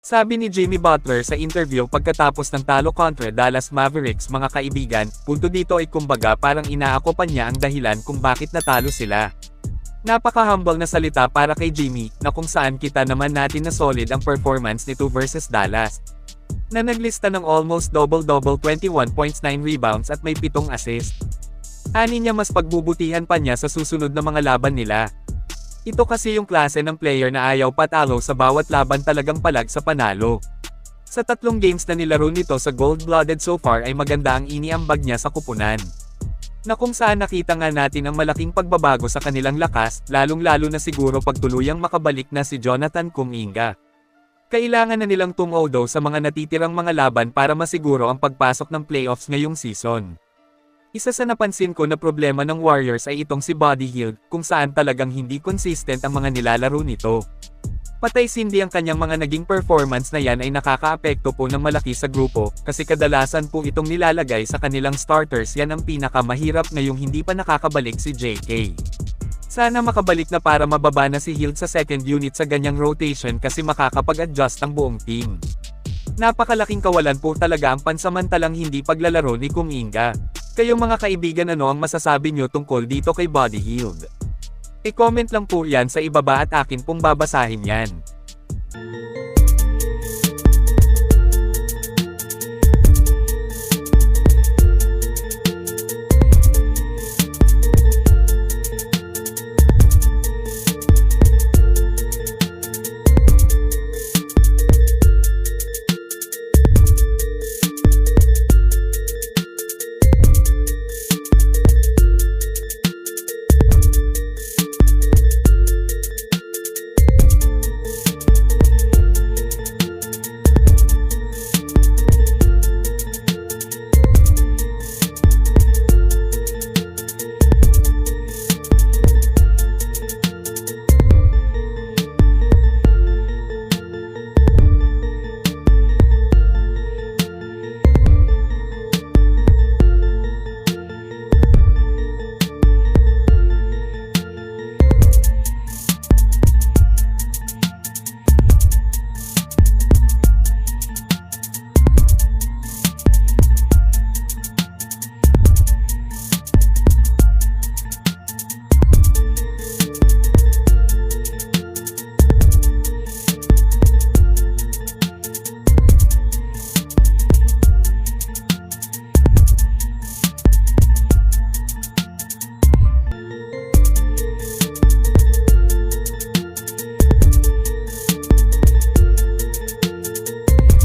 Sabi ni Jimmy Butler sa interview pagkatapos ng talo kontra Dallas Mavericks, mga kaibigan, punto dito ay kumbaga parang inaakopan niya ang dahilan kung bakit natalo sila. Napaka-humble na salita para kay Jimmy, na kung saan kita naman natin na solid ang performance nito versus Dallas, na naglista ng almost double-double, 21 points, 9 rebounds at may 7 assist. Ani niya mas pagbubutihan pa niya sa susunod na mga laban nila. Ito kasi yung klase ng player na ayaw patalo sa bawat laban, talagang palag sa panalo. Sa 3 games na nilaro nito sa gold-blooded so far ay maganda ang iniambag niya sa kupunan, na kung saan nakita nga natin ang malaking pagbabago sa kanilang lakas, lalong-lalo na siguro pag tuluyang makabalik na si Jonathan Kuminga. Kailangan na nilang tumodo sa mga natitirang mga laban para masiguro ang pagpasok ng playoffs ngayong season. Isa sa napansin ko na problema ng Warriors ay itong si Buddy Hield, kung saan talagang hindi consistent ang mga nilalaro nito. Patay sindi ang kanyang mga naging performance na yan ay nakakaapekto po ng malaki sa grupo, kasi kadalasan po itong nilalagay sa kanilang starters. Yan ang pinakamahirap ngayong hindi pa nakakabalik si JK. Sana makabalik na para mababa na si Hield sa second unit sa ganyang rotation, kasi makakapag-adjust ang buong team. Napakalaking kawalan po talaga ang pansamantalang hindi paglalaro ni Kuminga. Kayo mga kaibigan, ano ang masasabi nyo tungkol dito kay Buddy Hield? I-comment lang po yan sa ibaba at akin pong babasahin yan.